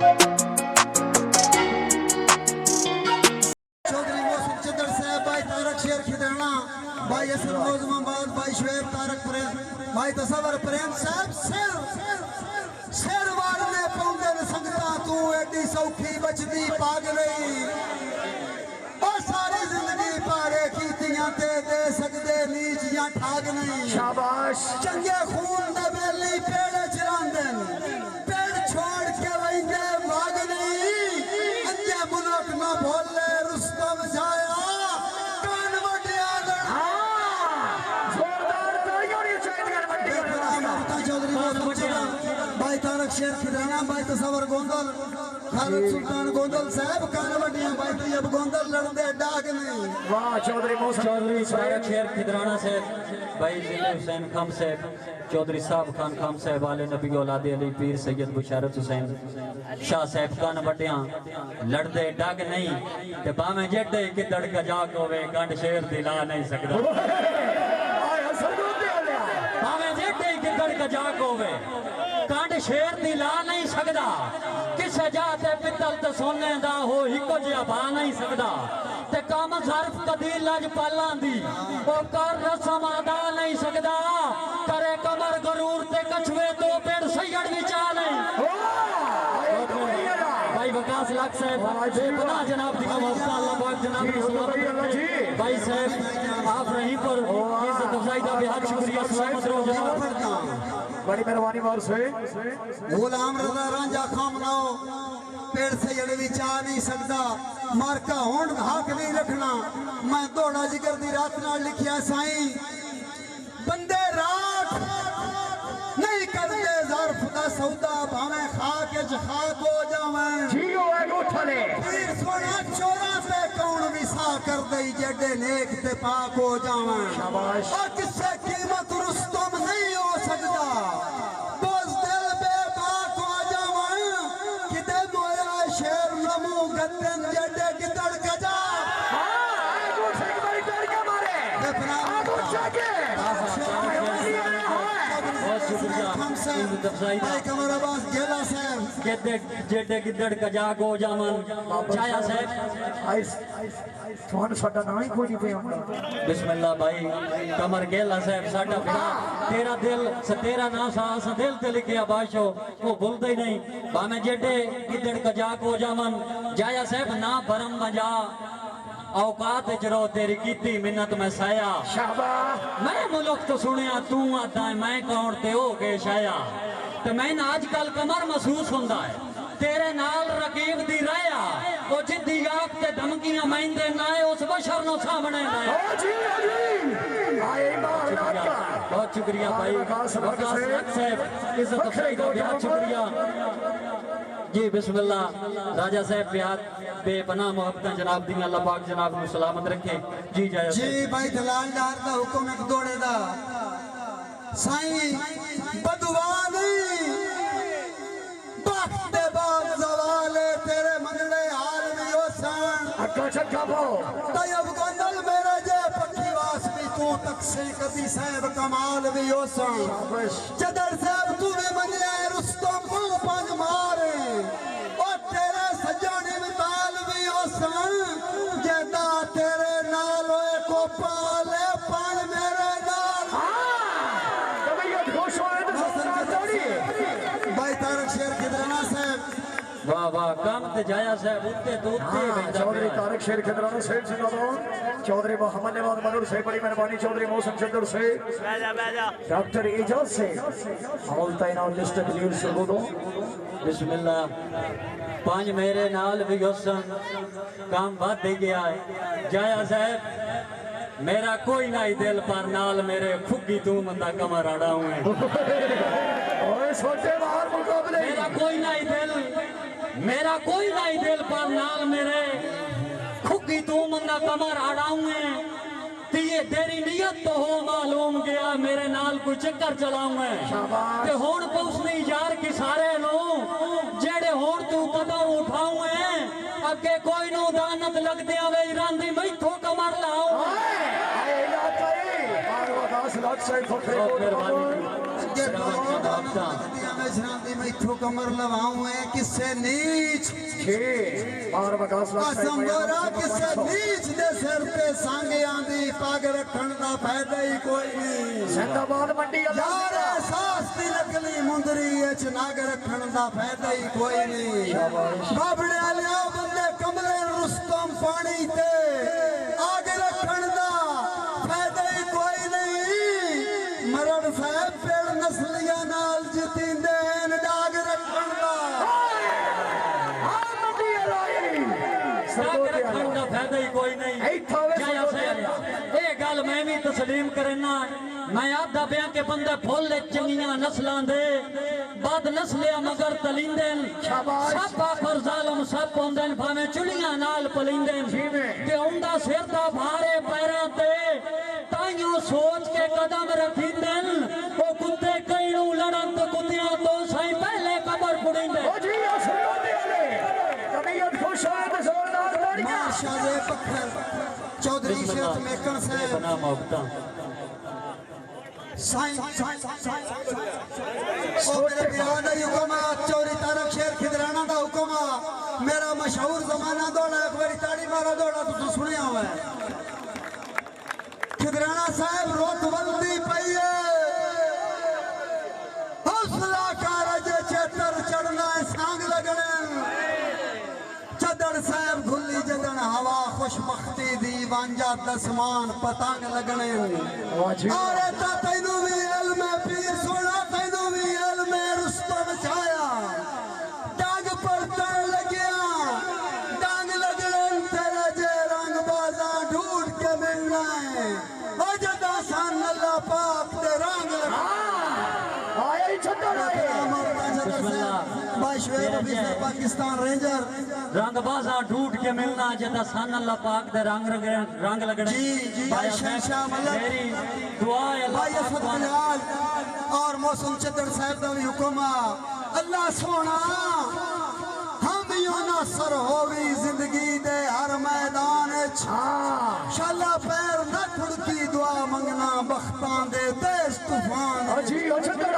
चौधरी मोहसिन चंदर साहब, भाई तारक शेर खिदराना, भाई असर मोजमाबाद, भाई शुएब तारक प्रेम, भाई तसवर प्रेम साहब शेर वारने पौंदे न संगता तू एडी सौखी बचदी पाग नहीं और सारी जिंदगी पारे कीतियां ते दे सकदे नीच या ठाग नहीं। शाबाश। चंगे खून दा बेली पेड़ चरांदे पेड़ छोड़ के वैंदे भाग नहीं अंजे मुल्क ना भोले रुस्तम जाया कान वड्या जोरदार तालियां होनी चाहिए वड्डी चौधरी भाई तारक शेर खिदराना, भाई तसवर गोंदल, खालिद सुल्तान गोंदल साहब कान वड्डियां, भाई तैयब गोंदल लड़दे डाग नहीं। वाह चौधरी मोहसिन चौधरी तारक शेर खिदराना साहब, भाई जिले हुसैन खम साहब, चौधरी साहब खान खम साहब वाले नबी औलाद अली पीर सैयद बुशारत हुसैन शाह साहब कान वड्डियां लड़दे डाग नहीं ते भावें जेडे किदड़ गजाक होवे गंड शेर दिला नहीं सकदा। भावें जेडे किदड़ गजाक होवे कंड शेर दिला नहीं सकदा। किसे जाते पितल ते सोने दा हो हिको जिहा भा नहीं सकदा ते कम ज़र्फ कदी लजपालां दी ओ कर रसम अदा नहीं सकदा। करे कमर गरूर ते कछुए तो पेड़ सैयद विचा नहीं। भाई वकास लाख साहब बेपनाह जनाब दी मुफ्ता अल्लाह पाक जनाब की सलामत रखे। भाई साहब आप रही पर इज्जत अफजाई दा बेहद शुक्रिया सलामत रहो जनाब। बड़ी मेहरबानी मार से गुलाम रजा रांझा खामनाओ पेड़ से जड़ विचा नहीं सकदा मारका होंड हाक नहीं रखना। मैं दौड़ा जिगर दी रात नाल लिखिया साईं बंदे रात नहीं करते ज़र्फ दा सौदा भावें खाक च खाक हो जावें। जियो है उठले पीर सोना चोरा से कौन विसा कर दई जेडे नेक ते पाक हो जावें। शाबाश। और किससे कीमत रुस्तम नहीं हो सकदा बोझ दिल बेबाक हो जावें। किते मोया शेर नमू गद्दन जेडे गिदड़ गजा जेडे गिदड़ गजाक हो जावन छाया साहब तुहानू साडा नाम ही कोई नहीं पिया बिस्मिल्लाह भाई कमर गेला साहब साडा फिरा तेरा दिल तेरा नाम सा दिल ते लिखिया बादशाह वो भूलदा ही नहीं। भावें जेडे गिदड़ गजाक हो जावन जाया साहब ना भरम मजा औकात चरो तेरी कीती मिन्नत मैं साया। शाबाश। मैं मुल्क तो सुनिया तू आता है मैं कौन ते हो गए शाया ते मैं आजकल कमर महसूस होंदा है तेरे नाल रकीब दी राया ओ जिद्दी आप ते धमकियां मैंदे नाए उस बशर नो सामने नाए। बहुत शुक्रिया भाई वकास साहब इज्जत अफजाई का बहुत शुक्रिया जी। बिस्मिल्लाह राजा साहब बेहद बेपनाह मोहब्बत जनाब दी अल्लाह पाक जनाब को सलामत रखे जी। जय जी भाई दलाल डार दा हुक्म एक दौड़े दा साईं बदुआ नहीं वक्त दे बाद जवाले तेरे मंगले हाल भी होसन अक्का चक्का बो तयब गोंदल मेरे जे पक्की वास भी तू तक से कदी साहब कमाल भी होसन। चदर साहब तू भी मंगले रुस्तम को पंज मारे और तेरे सजाने में ताल भी होसन जेदा तेरे नाल होए को पाले पाल मेरे नाल। तबीयत खुश होए तो भाई तारक शेर खिदराना साहब वाह वाह काम ते जाया साहब उत्ते तो उत्ते चौधरी तारक शेर खिदराना सेठ जिंदाबाद। चौधरी मोहम्मद नवाज मनूर से बड़ी मेहरबानी। चौधरी मोहसिन चंदर से डॉक्टर एजाज से अमल तैनात लिस्ट क्लियर शुरू दो। बिस्मिल्लाह पांच मेरे नाल भी हुसन काम बढ़ गया है जाया साहब मेरा कोई नहीं दिल पर नाल मेरे फुग्गी तू मंदा कमर आड़ा हुए मेरा कोई नहीं दिल पर नाल मेरे फुग्गी तू मंदा कमर आड़ा हुए ये तेरी नियत तो हो मालूम गया मेरे नाल कोई चक्कर चलाऊं ते होण पहुंचनी यार कि सारे नो जेड़े होण तू कदम उठाऊं अगे कोई नो दानत लगदे आवे रांदी मैथों कमर लाऊं। मैं शराबी में इथो कमर लवाऊं है किससे नीच और बकास असंबरा किससे नीच दे सिर पे सांगे आंदी पग रखण दा फायदा ही कोई नहीं जिंदाबाद मंडी यार एहसास दी नकली मुंदरी एच नाग रखण दा फायदा ही कोई नहीं बाबड़े आलिया बंदे कमले रुस्तम पानी ते आग रखण दा फायदा ही कोई नहीं मरण साहब पेड़ नस्लियां नाल जितिंदे न डाग रखण दा फायदा ही कोई नहीं ये गल मैं भी तस्लीम करना मैं आदा पिया के बंदे फुल चंगियां नस्लां दे बद नस्लिया मगर तलिंदे सब आखर जालम सब होंदे भावे चुलियां नाल पलिंदे ते उंदा सिर दा भारे पैरां ते ताइयों सोच के कदम रखिंदे ओ कुत्ते कईनू लड़न तो कुत्तियां तो सही पहले कबर पुड़िंदे शाहजे पत्थर चौधरी शेख मेकन साहब साईं ओ मेरे बिहार दा हुक्म चौरी तारक शेर खिदराना दा हुक्म मेरा मशहूर जमाना दौड़ा एक बारी ताड़ी मारो दौड़ा तो सुनिया हुआ है खिदराना साहब रोतबंदी पई है हौसला कारज चेतर चढ़ना है सांग लगने चदड़ साहब घुली जदन हवा खुशबख्ती दी वांजा दसमान पतंग लगने अरे ता तैनू भी इल्म पीर सोना तैनू भी इल्म रुस्तम छाया डांग पर तन लगिया डांग लगने तेरे जे रंग बाजा ढूंढ के मिलना है ओ जदा सान अल्लाह पाक दे रंग पाकिस्तान रेंजर रंग बाजा ढूंढ के मिलना जदा सन अल्लाह पाक दे रंग लगने जी जी भाई शहशाह मलक मेरी दुआ है भाई असद बिलाल और मौसम चदर साहब दा भी हुक्म अल्लाह सोना हम योना सर होवी जिंदगी दे हर मैदान शाला पैर न ठुड़की दुआ मंगना बख्तां दे तेज तूफान चदर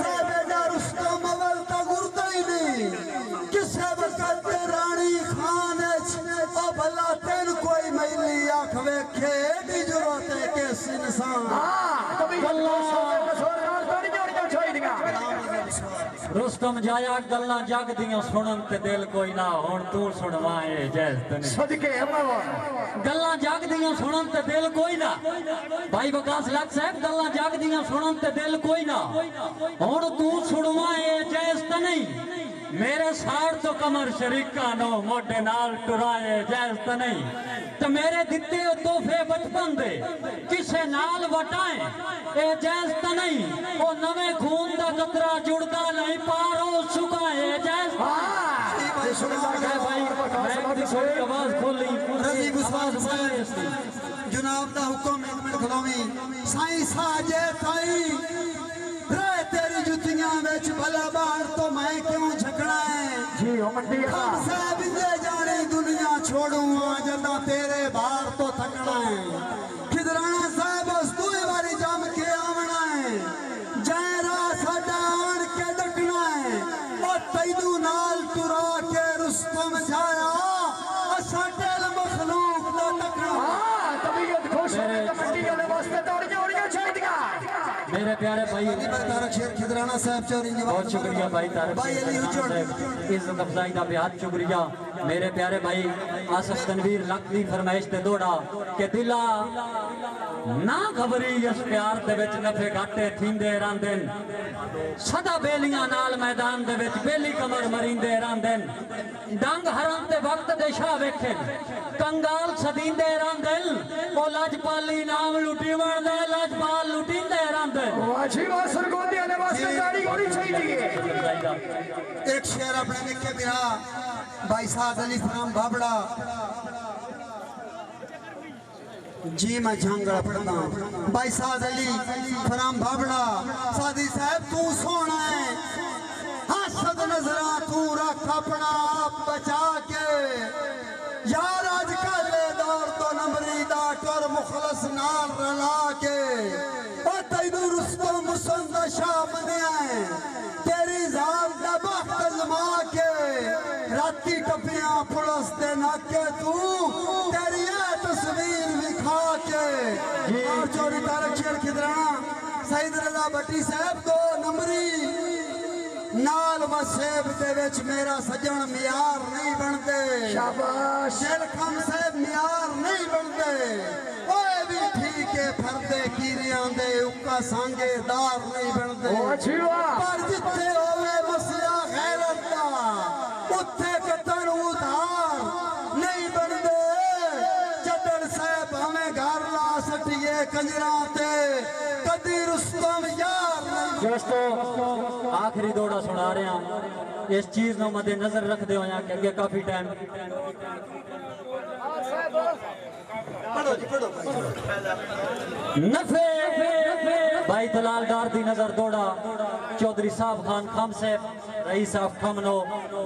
साहब एडा रुस्तम अवल ता गुरदा ही नहीं किसे वक्त रानी खान ओ भला तेन कोई मैली आख वेखे दी जरूरत है किस इंसान रुस्तम जाया गल्ला जग दियां सुनन ते दिल कोई ना हुण तू सुनवाए जैस तने सदके गल्ला जग दियां सुनन ते दिल कोई ना भाई विकास लाख साहब गल्ला जग दियां सुनन ते दिल कोई ना हुण तू सुनवाए जैस तने मेरे साड़ तो कमर शरीका नो मोटे नाल टुराए जैस तने ते मेरे दिते तोहफे बचपन दे किसे नाल वटाए ए जैस तने ओ नवे खून दा कतरा जुड़दा नहीं पारो सुकाए जैस भाई आवाज खोली रजी विश्वास जनाब दा हुक्म एक मिनट खलोवी साईं साजे ताई रे तेरी जुतियां विच भला बाण तो मैं क्यों झकना है जी ओ मंडी साहब इंदे जाने दुनिया छोड़ू जदा तेरे बाहर तो थकना है खिदराना साहब बस दो बारी जम के आवना है जयरा साडा आन के डकना है और तैनू नाल तुरा के रुस्तम छाया साडे मखलूक दा टकना तबीयत खुश है मंडी वाले वास्ते दौड़ियां चाहिए मेरे प्यारे भाई तारक शेर खिदराना साहब चौरी बहुत शुक्रिया भाई तारक भाई अली हुजूर इज्जत अफजाई का बेहद शुक्रिया मेरे प्यारे भाई आसफ तनवीर लख दी फरमाइश ते दौड़ा के दिला ना खबरी इस प्यार दे विच नफे घाटे थींदे रहंदे सदा बेलियां नाल मैदान दे विच बेली कमर मरींदे रहंदे डंग हरन ते वक्त दे शाह वेखे कंगाल सदींदे रहंदे ओ लजपाली नाम लुटी वणदे लजपाल लुटींदे रहंदे वाजी वासर गोदी वाले वास्ते गाड़ी होनी चाहिए एक शेर अपने लिखे बिना भाई साद अली फराम बाबड़ा जी मैं झांगड़ा पढ़ता हूँ भाई साद अली फराम बाबड़ा सादी साहब तू सोना है हसद नजरा तू रख अपना आप बचा के यार आज कल दौर तो नंबरी डाट और मुखलस नाल रला के और तैनू रुस्तम मुसंद शाह बनिया है तेरी राती टपियां पुलिस दे नाके तू तेरी ये तस्वीर विखा के और चोरी तारक शेर खिदराना सईद रजा भट्टी साहब 2 नंबरी नाल वसेब दे विच मेरा सजन मियार नहीं बनते शाबाश शेर खम साहब मियार नहीं बनते ओए भी ठीक है फरदे कीरियां दे उका सांगे दार नहीं बनते अच्छी बात पर जिथे होवे मसला गैरत दा उत्थे कतन उधार नहीं बनते जदड़ साहब हमें घर ला सटिए कंजरा ते कदी रुस्तम यार नहीं दोस्तों आखिरी दौड़ा सुना रहे हैं इस चीज को मद्दे नजर रखते हो कि अगे काफी टाइम नफे भाई दलाल डार दी नजर दौड़ा चौधरी साहब खान खम साहब रईस साहब खमनो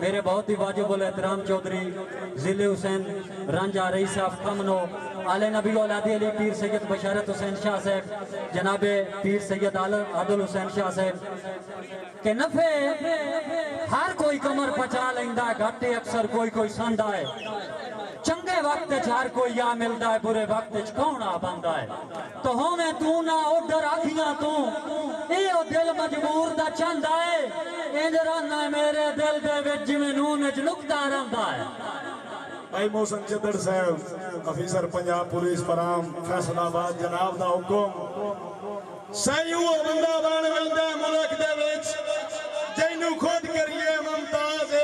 मेरे बहुत ही वाजिबुल एहतराम चौधरी जिले हुसैन रंजा रईस साहब खमनो आले नबी औलादी अली पीर सैयद बशारत हुसैन शाह साहब जनाबे पीर सैयद आदिल हुसैन शाह साहब के नफे हर कोई कमर पचा लेंदा घाटे अक्सर कोई कोई संदा है चंगे वक्त हर कोई या मिलता है बुरे वक्त कौन आ बंदा है तो होवे तू ना ओडर आखियां तू ए ओ दिल मजबूर दा चांदा है इंज रहना मेरे दिल दे विच जिवें नून विच नुक्ता रहंदा है भाई मोहसिन चद्दड़ साहब अफीसर पंजाब पुलिस फराम फैसलाबाद जनाब दा हुक्म सही वो बंदा बन मिलदा मुल्क दे विच जैनू खुद करिए मुमताज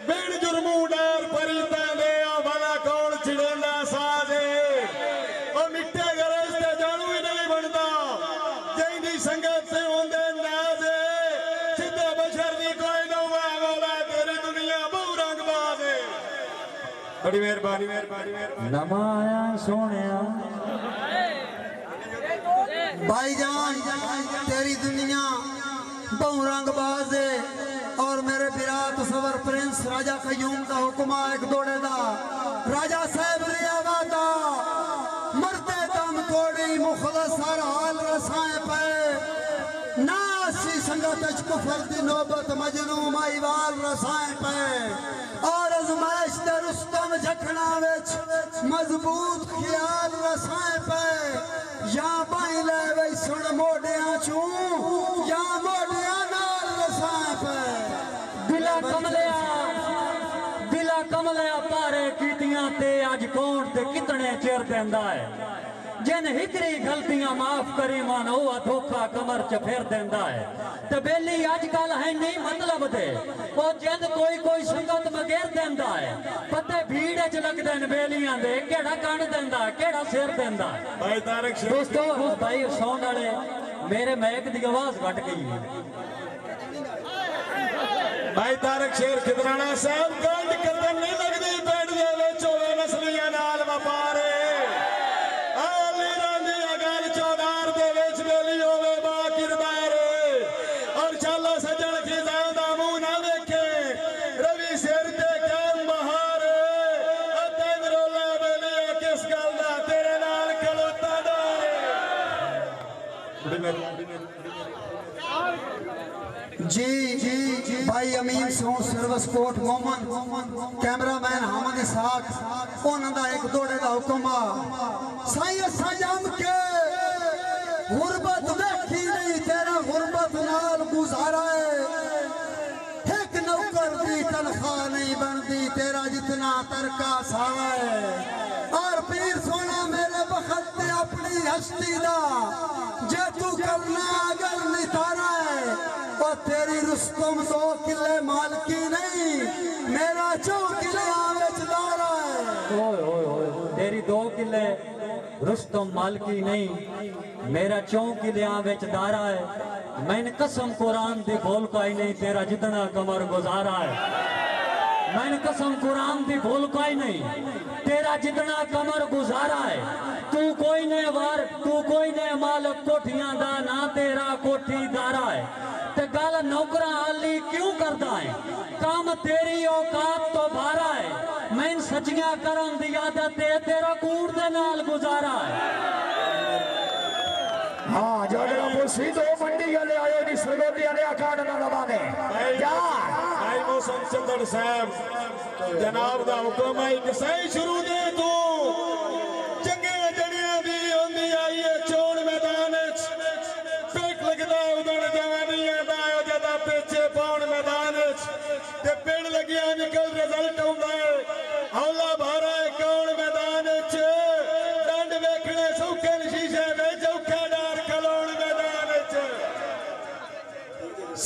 बिन जुर्मू डर परीता दे भला कौन छिड़ेंदा साजे ओ मिट्टे गरज ते जानू ही नहीं बनदा जैनी संगत से होंदे नाजे सिद्धे बशर दी कोई ना वाला तेरी दुनिया बहु रंगबाज है बड़ी मेहरबानी नमाया सोनिया भाईजान तेरी दुनिया बहु रंगबाज है और मेरे विराट सवर प्रिंस राजा कयूम का हुक्मा एक दौड़े दा राजा साहब रियावादा मरते दम तोड़ी मुखलस हर हाल रसाए पे नासी संगत कुफर दी नौबत मजनू माईवाल रसाए पे और अजमाइश दे रुस्तम झखना विच मजबूत ख्याल रसाए पे या बाई ले वे सुन मोडियां चू या मोडियां नाल रसाए पे दिला कमलिया पारे कीतियां ते अज कौन ते कितने चिर देंदा है जिन हिकरी गलतियां माफ करी मन वो धोखा कमर च फेर देंदा है ते बेली अजकल है नहीं मतलब दे वो जिंद कोई संगत मगेर देंदा है पते भीड़ च लगदे न बेलियां दे केड़ा कण देंदा केड़ा सिर देंदा भाई तारक शेर दोस्तों भाई सौन वाले मेरे मैक दी आवाज घट गई है भाई तारक शेर खिदराना साहब गंढ कदम नहीं लगदी पेड़ दे विच होवे नस्लियां नाल वपारे आली रांदी अगल चौधार दे विच बेली होवे बा किरदार और चाला सजन खिजा दा मुंह ना वेखे रवि सिर ते काम बहार तैन रोला बेली किस गल दा तेरे नाल खलोता डार जी भाई अमीन सो सर्विस कोट मोमन कैमरामैन हमद इसहाक उन्होंने एक दौड़े का हुक्म आ साईं असा जम के गुरबत देखी नहीं तेरा गुरबत नाल गुजारा है एक नौकर दी तनख्वाह नहीं बनती तेरा जितना तरका सावा है और पीर सोना मेरे बखत ते अपनी हस्ती दा जे तू करना अगर नितारा है और तेरी रुस्तम 2 किले मालकी नहीं मेरा 4 किले आवेचदारा है ओए ओए ओए तेरी 2 किले रुस्तम मालकी नहीं मेरा 4 किले आवेचदारा है मैंने कसम कुरान दी बोल कोई नहीं तेरा जितना कमर गुजारा है मैंने कसम कुरान दी बोल कोई नहीं तेरा जितना कमर गुजारा है तू कोई ने मालक कोठियां दा ना तेरा कोठी दारा है ते गल नौकरा आली क्यों करता है काम तेरी औकात तो बारा है मैं सचियां करन दी आदत है तेरा कूड़ दे नाल गुजारा है हाँ जो सीधो मंडी वाले आयो नी सरगोदी वाले अखाड़ ना लवाने जा भाई ਮੌਸਮ ਚੰਦਰ ਸਾਹਿਬ ਜਨਾਬ ਦਾ ਹੁਕਮ ਹੈ ਕਿ ਸਹੀ ਸ਼ੁਰੂ ਦੇ ਤੂੰ ਚੰਗੇ ਜੜੀਆਂ ਦੀ ਹੁੰਦੀ ਆਈ ਹੈ ਚੋਣ ਮੈਦਾਨ ਵਿੱਚ ਪਿੱਕ ਲੱਗਦਾ ਉਦਣ ਜਵਾਨੀਆਂ ਦਾ ਉਹ ਜਦਾ ਪਿੱਛੇ ਪਾਉਣ ਮੈਦਾਨ ਵਿੱਚ ਤੇ ਪਿੰਡ ਲੱਗਿਆ ਨਿਕਲ ਰਿਜ਼ਲਟ ਆਉਂਦਾ ਹੈ ਹੌਲਾ ਭਾਰਾ ਕੌਣ ਮੈਦਾਨ ਵਿੱਚ ਡੰਡ ਵੇਖਣੇ ਸੌਖੇ ਸ਼ੀਸ਼ੇ ਵਿੱਚ ਔਖਾ ਡਾਰ ਖਲੋਣ ਮੈਦਾਨ ਵਿੱਚ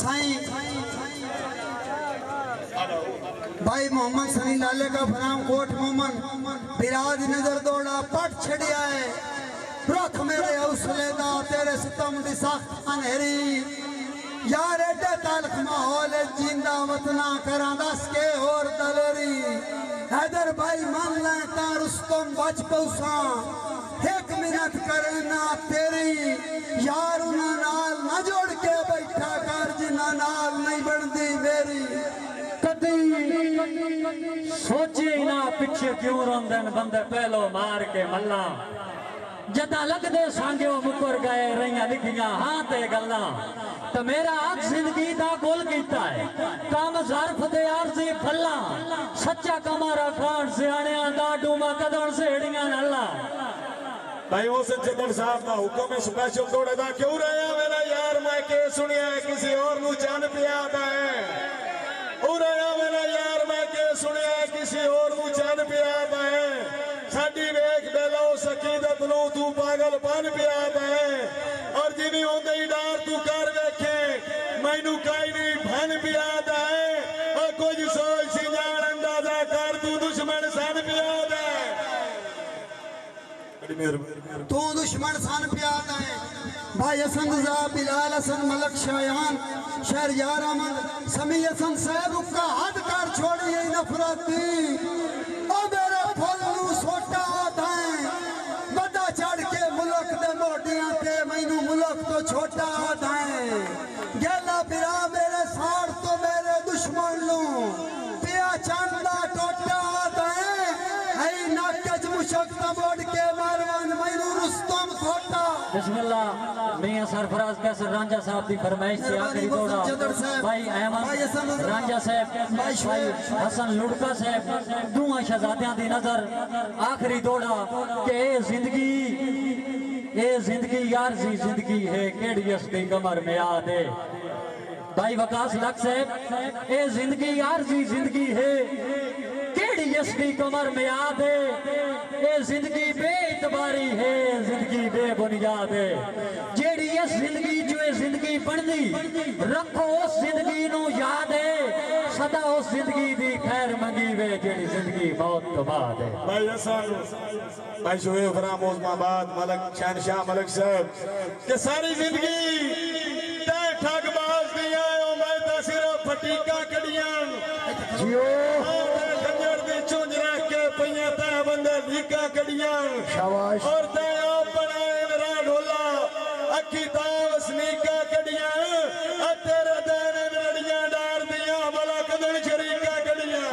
साईं भाई मोहम्मद सनी लाले का फराम कोट मोमन बिराज नजर दौड़ा पट छड़िया है रख मेरे हौसले दा तेरे सितम दी सख्त अनहेरी यार एडे तालख माहौल जिंदा वतना करा दस के और दलेरी हैदर भाई मान ले ता रुस्तम बच पौसा एक मिनट करे ना तेरी यार उन्हें नाल ना जोड़ के बैठा कर जिन्ना नाल नहीं बनती मेरी कदी सोचे ही ना पिछे क्यों रोंदे बंदे पहलो मार के मल्ला जदा लगदे सांगे मुकर गए रहियां लिखियां हाँ ते गल्ला तो मेरा आज जिंदगी दा गोल कीता है काम ज़र्फ दे आरज़ी फल्ला सच्चा कमारा खान सियाने दा डूमा कदम सेड़ियां नल्ला भाई उस जदर साहब का हुक्म है स्पेशल दौड़े दा क्यों रहा मेरा यार मैं के सुनिया किसी और नु चन पिया दा है ओ रहा मेरा यार मैं के सुनिया किसी और नु चन पिया दा है साडी वेख बेलो सकीदत नु तू पागल बन पिया दा है और जिवी होंदे ही डार तू कर वेखे मैनू काई नहीं भन पिया दा है और कुछ सोच सिजान अंदाजा कर तू दुश्मन सन पिया दा है तू दुश्मन सन प्यार है भाई हसन रजा बिलाल हसन मलक शायान शहरयार अहमद समी हसन साहब का हद कर छोड़ी यही नफरत दी ओ मेरे फुल नू सोटा है बड़ा चढ़ के मुल्क दे मोटियां ते मैनू मुल्क तो छोटा है गेला बिरा मेरे साड़ तो मेरे दुश्मन नू पिया चंदा टोटा है नाकज मुशक्ता मोड़ के मारवान मैनू रुस्तम खोटा बिस्मिल्लाह मियां सरफराज कैसर रांझा साहब की फरमाइश से आखिरी दौड़ा भाई अहमद रांझा साहब भाई हसन लुड़का साहब दुआ शहजादियां दी नजर आखिरी दौड़ा कि ये जिंदगी यार सी जिंदगी है केड़ी उसकी कमर में याद है भाई वकास लक साहब ये जिंदगी यार सी जिंदगी है केड़ी इसकी कमर में याद है ये जिंदगी बेइतबारी है जिंदगी बेबुनियाद है जेड़ी इस जिंदगी जो ये जिंदगी बनदी रखो उस जिंदगी नु याद है सदा उस जिंदगी दी खैर मंगी वे जेड़ी जिंदगी मौत तो बाद है भाई हसन भाई शुएब फराम उस्माबाद मलक शहनशाह मलक साहब के सारी जिंदगी तय ठगबाज दिया मैं तो सिर्फ फटीका कड़ियां जियो खंजर दी चुंझ रख के पईया तै बंदे लीका कड़ियां शाबाश और तै आप बनाए मेरा ढोला अखी ताव सनीका कड़ियां तेरे देने लड़ियां डार दिया भला कदन शरीका कड़ियां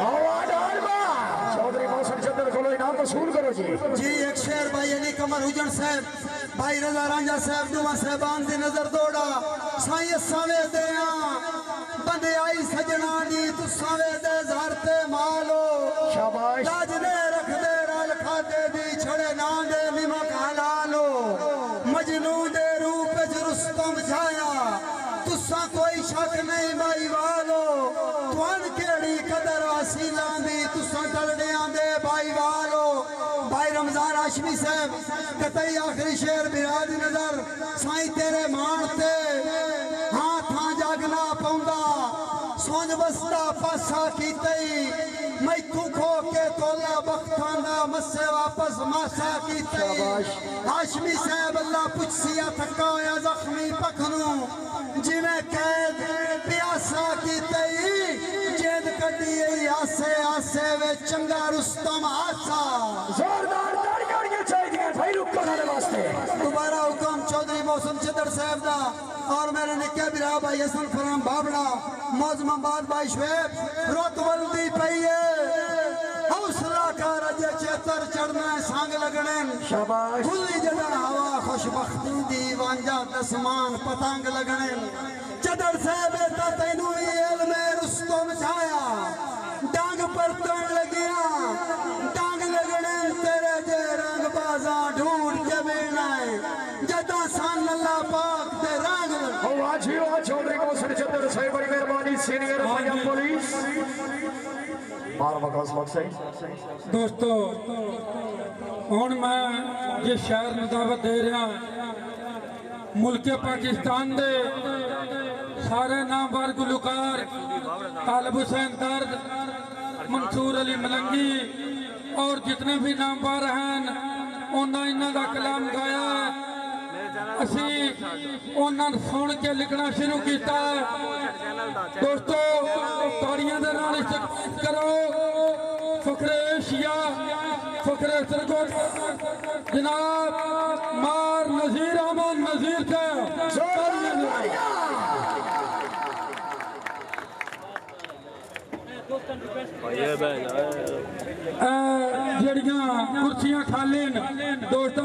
चौधरी मौसम चंद्र को इनाम वसूल करो जी एक शेर भाई अली कमर हुजन साहब भाई रजा रांझा साहब दुआ साहबान दी नजर दौड़ा साईं सावे दे बंदे आई सजना दी तू सावे दे झारते मालो शाबाश लाज ने रख दे राल खाते दी छड़े ना दे निमक हलालो मजनू दे रूप च रुस्तम छाया तुसा कोई शक नहीं भाई वालो तुन केड़ी कदर असीला दी तुसा टलड़ियां दे भाई वालो भाई रमजान हाशमी साहब कतई आखिरी शेर बिराद नजर साईं तेरे मानते हाँ था जागना पौंदा सोच बसता पासा कीतई मैं तू खो के तोला बख्तां दा मस्से वापस मासा कीतई हाशमी साहब अल्लाह पुछसिया थका होया जख्मी पखनू जिवें कैद प्यासा कीतई जेद कड्डी आसे आसे वे चंगा रुस्तम आसा जोरदार तालियां चाहिए भाई रुक करने वास्ते दोबारा हुक्म चौधरी मौसम चंद्र साहब दा और मेरे निके बिरा भाई हसन फराम बाबड़ा मौजमाबाद भाई शुएब रोतवल दी पई है हौसला कर अजे चेतर चढ़ना संग लगने शाबाश खुली जगह हवा खुशबख्ती दी वांजा तस्मान पतंग लगने चदर साहब ता तैनू इल्म रुस्तम छाया परतन लगिया टांग लगने तेरे जे रंग बाजा ढूंढ के बेना है जदा सान अल्लाह पाक दे रंग आज ही आज चौधरी मोहसिन चंदर साहब बड़ी मेहरबानी सीनियर पंजाब पुलिस मार बकास मकसद दोस्तों हुण मैं जिस शहर में दावत दे रहा मुल्क पाकिस्तान दे सारे नामवर गुलकार तालिब हुसैन दर्द मंसूर अली मलंगी और जितने भी नामवर हैं उन्होंने इन्हों का कलाम गाया है असी उन्होंने सुन के लिखना शुरू किया है दोस्तों ताड़ियां दे नाल इस्तकबाल करो फखरे एशिया फखरे सरगोट जनाब मार नजीर अमन नजीर थे जड़ियां कुर्सियां खाली दोस्तों